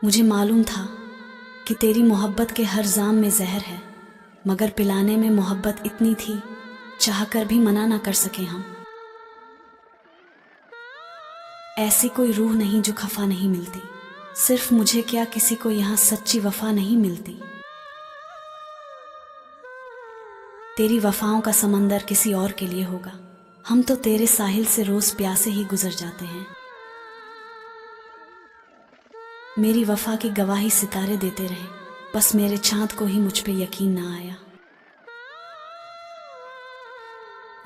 मुझे मालूम था कि तेरी मोहब्बत के हर जाम में जहर है, मगर पिलाने में मोहब्बत इतनी थी, चाहकर भी मना ना कर सके हम। ऐसी कोई रूह नहीं जो खफा नहीं मिलती, सिर्फ मुझे क्या किसी को यहाँ सच्ची वफा नहीं मिलती। तेरी वफाओं का समंदर किसी और के लिए होगा, हम तो तेरे साहिल से रोज प्यासे ही गुजर जाते हैं। मेरी वफा की गवाही सितारे देते रहे, बस मेरे चांद को ही मुझ पे यकीन ना आया।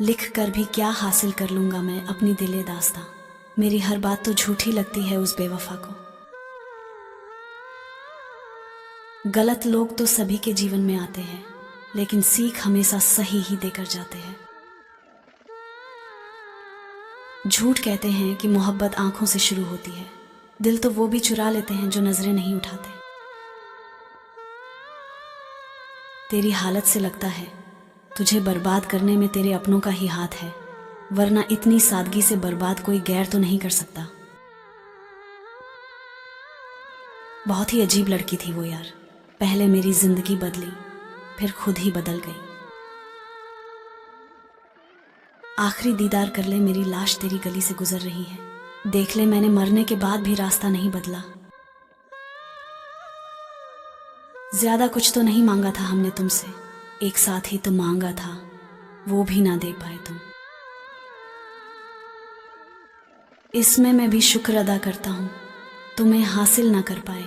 लिख कर भी क्या हासिल कर लूंगा मैं अपनी दिले दास्तां, मेरी हर बात तो झूठी लगती है उस बेवफा को। गलत लोग तो सभी के जीवन में आते हैं, लेकिन सीख हमेशा सही ही देकर जाते हैं। झूठ कहते हैं कि मोहब्बत आंखों से शुरू होती है, दिल तो वो भी चुरा लेते हैं जो नजरें नहीं उठाते। तेरी हालत से लगता है तुझे बर्बाद करने में तेरे अपनों का ही हाथ है, वरना इतनी सादगी से बर्बाद कोई गैर तो नहीं कर सकता। बहुत ही अजीब लड़की थी वो यार, पहले मेरी जिंदगी बदली, फिर खुद ही बदल गई। आखिरी दीदार कर ले, मेरी लाश तेरी गली से गुजर रही है, देख ले मैंने मरने के बाद भी रास्ता नहीं बदला। ज्यादा कुछ तो नहीं मांगा था हमने तुमसे, एक साथ ही तो मांगा था, वो भी ना दे पाए तुम। इसमें मैं भी शुक्र अदा करता हूं तुम्हें हासिल ना कर पाए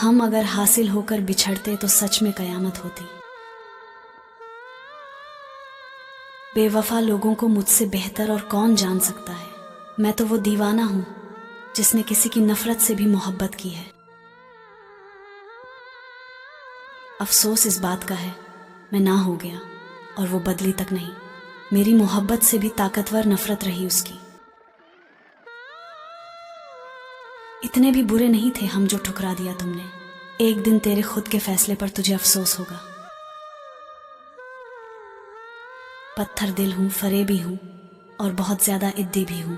हम, अगर हासिल होकर बिछड़ते तो सच में कयामत होती। बेवफा लोगों को मुझसे बेहतर और कौन जान सकता है, मैं तो वो दीवाना हूं जिसने किसी की नफरत से भी मोहब्बत की है। अफसोस इस बात का है मैं ना हो गया और वो बदली तक नहीं, मेरी मोहब्बत से भी ताकतवर नफरत रही उसकी। इतने भी बुरे नहीं थे हम जो ठुकरा दिया तुमने, एक दिन तेरे खुद के फैसले पर तुझे अफसोस होगा। पत्थर दिल हूं, फरेबी हूं और बहुत ज्यादा इद्दी भी हूं,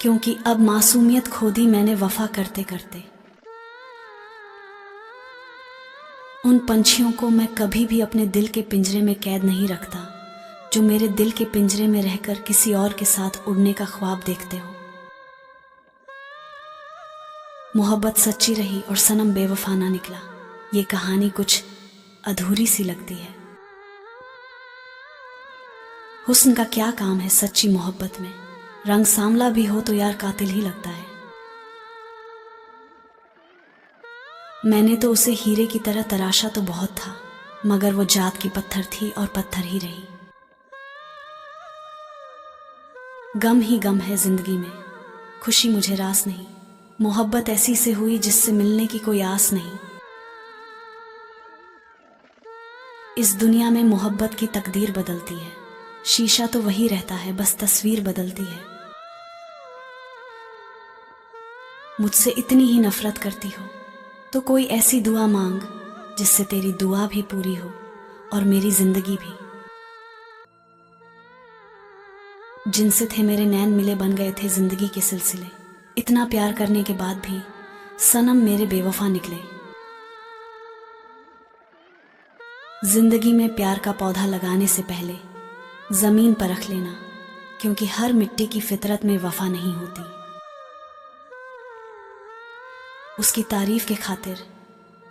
क्योंकि अब मासूमियत खो दी मैंने वफा करते करते। उन पंछियों को मैं कभी भी अपने दिल के पिंजरे में कैद नहीं रखता जो मेरे दिल के पिंजरे में रहकर किसी और के साथ उड़ने का ख्वाब देखते हो। मोहब्बत सच्ची रही और सनम बेवफा ना निकला, ये कहानी कुछ अधूरी सी लगती है। हुस्न का क्या काम है सच्ची मोहब्बत में, रंग सांवला भी हो तो यार कातिल ही लगता है। मैंने तो उसे हीरे की तरह तराशा तो बहुत था, मगर वो जात की पत्थर थी और पत्थर ही रही। गम ही गम है जिंदगी में, खुशी मुझे रास नहीं, मोहब्बत ऐसी से हुई जिससे मिलने की कोई आस नहीं। इस दुनिया में मोहब्बत की तकदीर बदलती है, शीशा तो वही रहता है, बस तस्वीर बदलती है। मुझसे इतनी ही नफरत करती हो तो कोई ऐसी दुआ मांग जिससे तेरी दुआ भी पूरी हो और मेरी जिंदगी भी। जिनसे थे मेरे नैन मिले बन गए थे जिंदगी के सिलसिले, इतना प्यार करने के बाद भी सनम मेरे बेवफा निकले। जिंदगी में प्यार का पौधा लगाने से पहले जमीन परख लेना, क्योंकि हर मिट्टी की फितरत में वफा नहीं होती। उसकी तारीफ के खातिर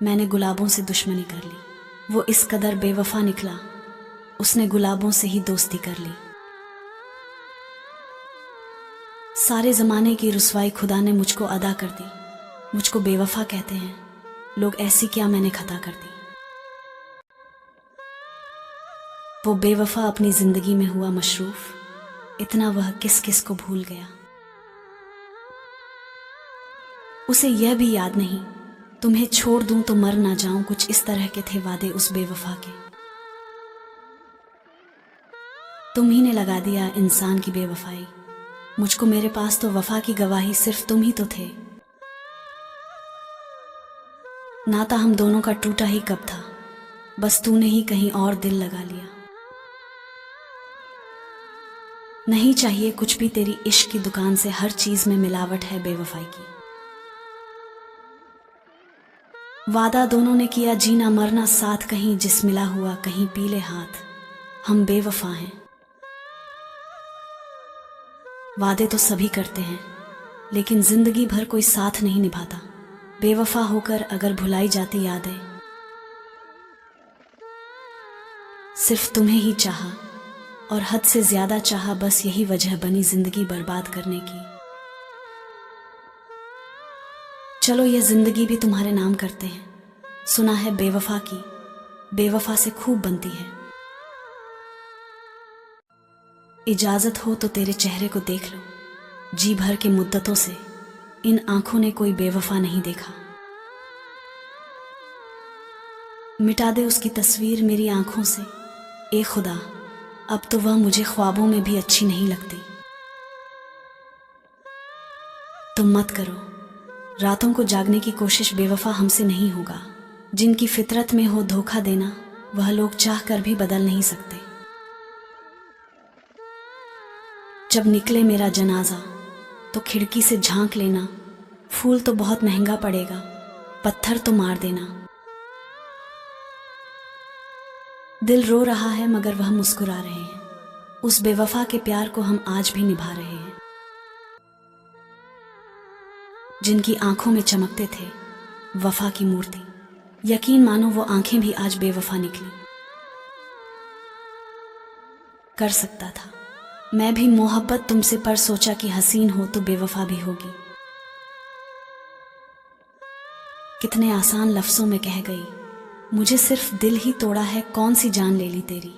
मैंने गुलाबों से दुश्मनी कर ली, वो इस कदर बेवफा निकला उसने गुलाबों से ही दोस्ती कर ली। सारे जमाने की रुसवाई खुदा ने मुझको अदा कर दी, मुझको बेवफा कहते हैं लोग, ऐसी क्या मैंने खता कर दी। वो बेवफा अपनी जिंदगी में हुआ मशरूफ, इतना वह किस किस को भूल गया। उसे यह भी याद नहीं तुम्हें छोड़ दूं तो मर ना जाऊं, कुछ इस तरह के थे वादे उस बेवफा के। तुम ही ने लगा दिया इंसान की बेवफाई, मुझको मेरे पास तो वफा की गवाही सिर्फ तुम ही तो थे। नाता हम दोनों का टूटा ही कब था, बस तूने ही कहीं और दिल लगा लिया। नहीं चाहिए कुछ भी तेरी इश्क की दुकान से, हर चीज में मिलावट है बेवफाई की। वादा दोनों ने किया जीना मरना साथ, कहीं जिस मिला हुआ कहीं पीले हाथ। हम बेवफा हैं। वादे तो सभी करते हैं, लेकिन जिंदगी भर कोई साथ नहीं निभाता। बेवफा होकर अगर भुलाई जाती यादें, सिर्फ तुम्हें ही चाहा और हद से ज्यादा चाहा, बस यही वजह बनी जिंदगी बर्बाद करने की। चलो ये जिंदगी भी तुम्हारे नाम करते हैं। सुना है बेवफा की बेवफा से खूब बनती है। इजाजत हो तो तेरे चेहरे को देख लो, जी भर के मुद्दतों से इन आंखों ने कोई बेवफा नहीं देखा। मिटा दे उसकी तस्वीर मेरी आंखों से, ए खुदा अब तो वह मुझे ख्वाबों में भी अच्छी नहीं लगती। तुम मत करो रातों को जागने की कोशिश, बेवफा हमसे नहीं होगा। जिनकी फितरत में हो धोखा देना, वह लोग चाह कर भी बदल नहीं सकते। जब निकले मेरा जनाजा तो खिड़की से झांक लेना, फूल तो बहुत महंगा पड़ेगा, पत्थर तो मार देना। दिल रो रहा है मगर वह मुस्कुरा रहे हैं, उस बेवफा के प्यार को हम आज भी निभा रहे हैं। जिनकी आंखों में चमकते थे वफा की मूर्ति, यकीन मानो वो आंखें भी आज बेवफा निकली। कर सकता था मैं भी मोहब्बत तुमसे, पर सोचा कि हसीन हो तो बेवफा भी होगी। कितने आसान लफ्जों में कह गई, मुझे सिर्फ दिल ही तोड़ा है, कौन सी जान ले ली तेरी।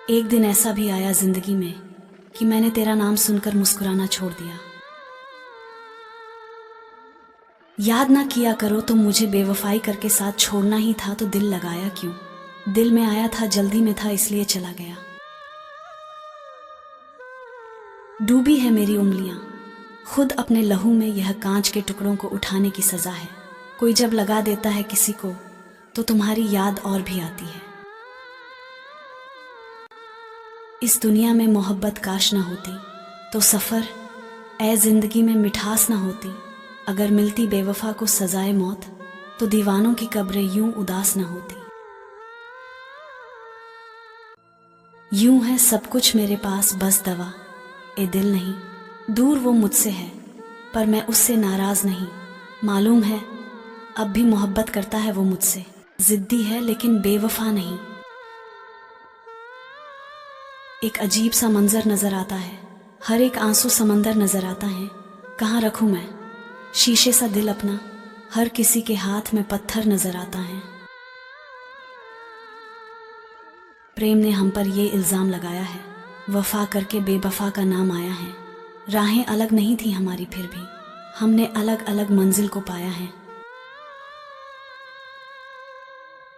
एक दिन ऐसा भी आया जिंदगी में कि मैंने तेरा नाम सुनकर मुस्कुराना छोड़ दिया। याद ना किया करो तुम मुझे, बेवफाई करके साथ छोड़ना ही था तो दिल लगाया क्यों। दिल में आया था जल्दी में था इसलिए चला गया। डूबी है मेरी उंगलियां खुद अपने लहू में, यह कांच के टुकड़ों को उठाने की सजा है। कोई जब लगा देता है किसी को तो तुम्हारी याद और भी आती है। इस दुनिया में मोहब्बत काश ना होती तो सफर ए जिंदगी में मिठास ना होती। अगर मिलती बेवफा को सजाए मौत तो दीवानों की कब्रें यूं उदास ना होती। यूं है सब कुछ मेरे पास बस दवा, ए दिल नहीं दूर वो मुझसे है, पर मैं उससे नाराज नहीं। मालूम है अब भी मोहब्बत करता है वो मुझसे, जिद्दी है लेकिन बेवफा नहीं। एक अजीब सा मंजर नजर आता है, हर एक आंसू समंदर नजर आता है। कहाँ रखूं मैं शीशे सा दिल अपना, हर किसी के हाथ में पत्थर नजर आता है। प्रेम ने हम पर ये इल्जाम लगाया है, वफा करके बेवफा का नाम आया है। राहें अलग नहीं थी हमारी, फिर भी हमने अलग अलग मंजिल को पाया है।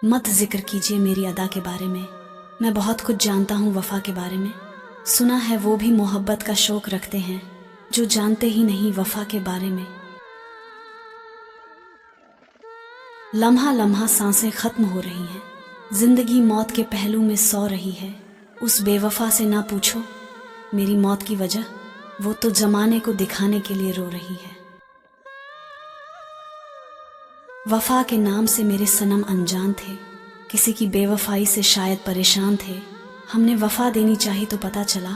मत जिक्र कीजिए मेरी अदा के बारे में, मैं बहुत कुछ जानता हूँ वफा के बारे में। सुना है वो भी मोहब्बत का शौक रखते हैं जो जानते ही नहीं वफा के बारे में। लम्हा लम्हा सांसें खत्म हो रही हैं, जिंदगी मौत के पहलू में सो रही है। उस बेवफा से ना पूछो मेरी मौत की वजह, वो तो जमाने को दिखाने के लिए रो रही है। वफा के नाम से मेरे सनम अनजान थे, किसी की बेवफाई से शायद परेशान थे। हमने वफा देनी चाहिए तो पता चला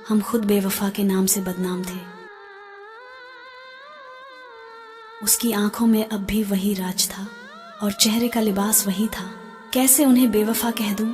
हम खुद बेवफा के नाम से बदनाम थे। उसकी आंखों में अब भी वही राज था और चेहरे का लिबास वही था। कैसे उन्हें बेवफा कह दूं,